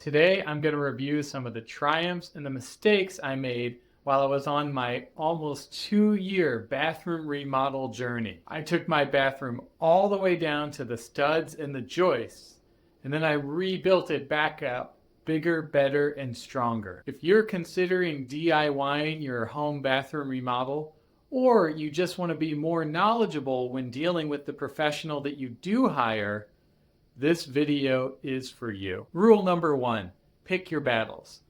Today, I'm going to review some of the triumphs and the mistakes I made while I was on my almost 2-year bathroom remodel journey. I took my bathroom all the way down to the studs and the joists, and then I rebuilt it back up, bigger, better, and stronger. If you're considering DIYing your home bathroom remodel, or you just want to be more knowledgeable when dealing with the professional that you do hire, this video is for you. Rule number 1, pick your battles.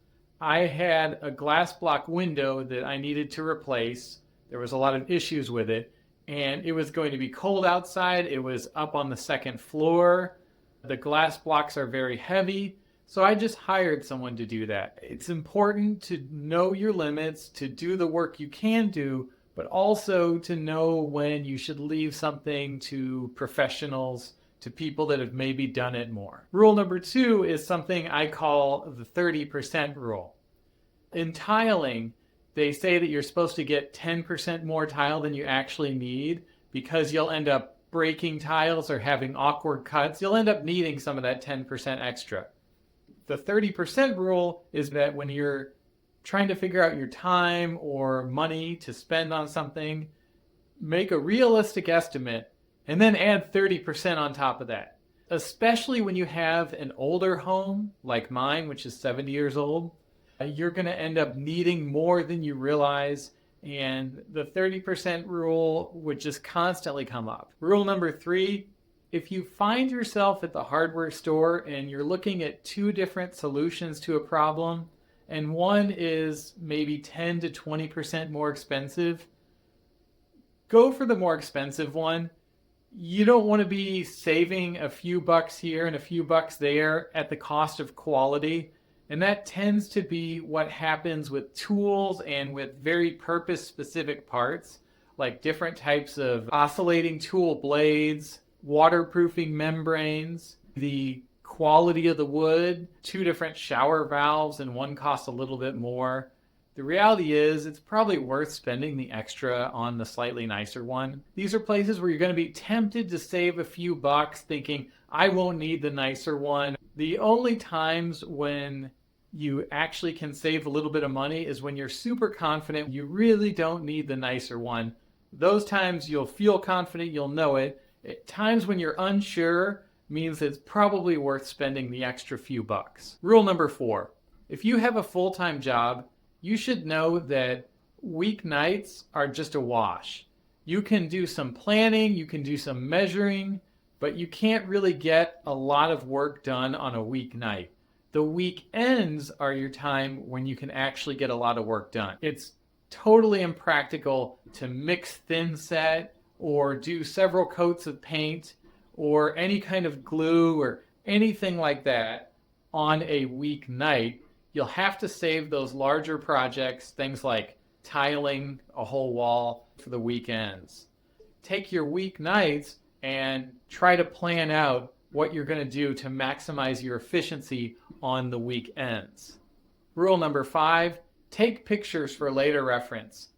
I had a glass block window that I needed to replace. There was a lot of issues with it, and it was going to be cold outside. It was up on the second floor. The glass blocks are very heavy, so I just hired someone to do that. It's important to know your limits, to do the work you can do, but also to know when you should leave something to professionals, to people that have maybe done it more. Rule number 2 is something I call the 30% rule. In tiling, they say that you're supposed to get 10% more tile than you actually need because you'll end up breaking tiles or having awkward cuts. You'll end up needing some of that 10% extra. The 30% rule is that when you're trying to figure out your time or money to spend on something, make a realistic estimate and then add 30% on top of that. Especially when you have an older home like mine, which is 70 years old, you're going to end up needing more than you realize, and the 30% rule would just constantly come up. Rule number 3, if you find yourself at the hardware store and you're looking at 2 different solutions to a problem, and one is maybe 10 to 20% more expensive, go for the more expensive one. You don't want to be saving a few bucks here and a few bucks there at the cost of quality. And that tends to be what happens with tools and with very purpose-specific parts, like different types of oscillating tool blades, waterproofing membranes, the quality of the wood, 2 different shower valves, and one costs a little bit more. The reality is it's probably worth spending the extra on the slightly nicer one. These are places where you're going to be tempted to save a few bucks thinking, I won't need the nicer one. The only times when you actually can save a little bit of money is when you're super confident you really don't need the nicer one. Those times you'll feel confident, you'll know it. At times when you're unsure means it's probably worth spending the extra few bucks. Rule number 4, if you have a full-time job, you should know that weeknights are just a wash. You can do some planning, you can do some measuring, but you can't really get a lot of work done on a weeknight. The weekends are your time when you can actually get a lot of work done. It's totally impractical to mix thin set or do several coats of paint or any kind of glue or anything like that on a weeknight. You'll have to save those larger projects, things like tiling a whole wall, for the weekends. Take your weeknights and try to plan out what you're going to do to maximize your efficiency on the weekends. Rule number 5, take pictures for later reference.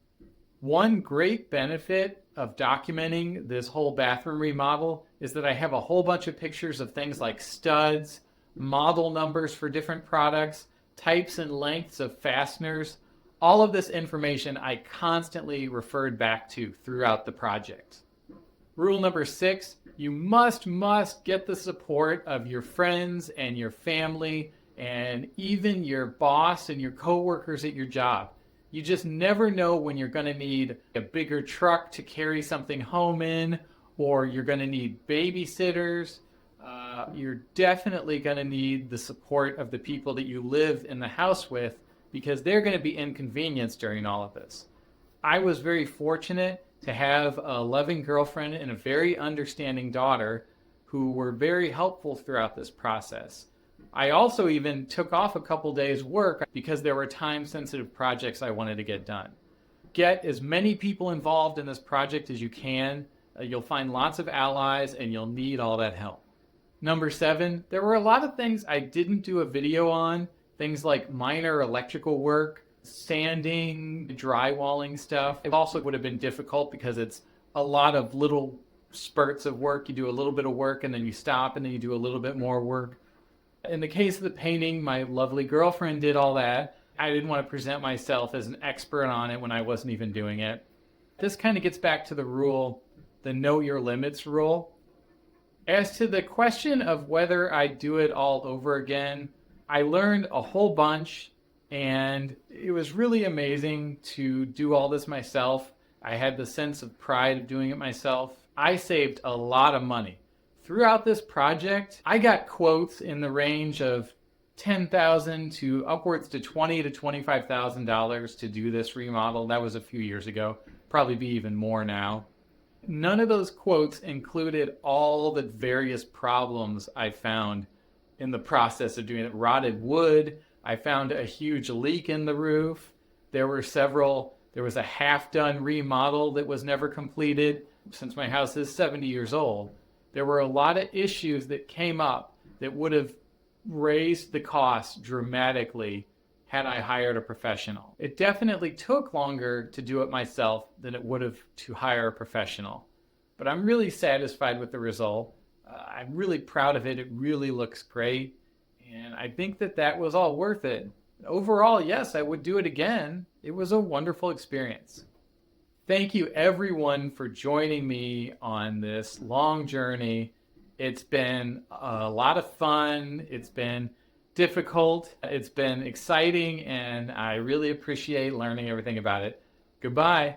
One great benefit of documenting this whole bathroom remodel is that I have a whole bunch of pictures of things like studs, model numbers for different products, types and lengths of fasteners. All of this information I constantly referred back to throughout the project. Rule number 6, you must get the support of your friends and your family and even your boss and your coworkers at your job. You just never know when you're going to need a bigger truck to carry something home in, or you're going to need babysitters. You're definitely going to need the support of the people that you live in the house with because they're going to be inconvenienced during all of this. I was very fortunate to have a loving girlfriend and a very understanding daughter who were very helpful throughout this process. I also even took off a couple days' work because there were time-sensitive projects I wanted to get done. Get as many people involved in this project as you can. You'll find lots of allies and you'll need all that help. Number 7, there were a lot of things I didn't do a video on, things like minor electrical work, sanding, drywalling stuff. It also would have been difficult because it's a lot of little spurts of work. You do a little bit of work and then you stop and then you do a little bit more work. In the case of the painting, my lovely girlfriend did all that. I didn't want to present myself as an expert on it when I wasn't even doing it. This kind of gets back to the rule, the know your limits rule. As to the question of whether I do it all over again, I learned a whole bunch, and it was really amazing to do all this myself. I had the sense of pride of doing it myself. I saved a lot of money. Throughout this project, I got quotes in the range of $10,000 to upwards to $20,000 to $25,000 to do this remodel. That was a few years ago. Probably be even more now. None of those quotes included all the various problems I found in the process of doing it. Rotted wood. I found a huge leak in the roof. There was a half-done remodel that was never completed since my house is 70 years old. There were a lot of issues that came up that would have raised the cost dramatically had I hired a professional. It definitely took longer to do it myself than it would have to hire a professional. But I'm really satisfied with the result. I'm really proud of it. It really looks great. And I think that was all worth it. Overall, yes, I would do it again. It was a wonderful experience. Thank you everyone for joining me on this long journey. It's been a lot of fun. It's been difficult. It's been exciting, and I really appreciate learning everything about it. Goodbye.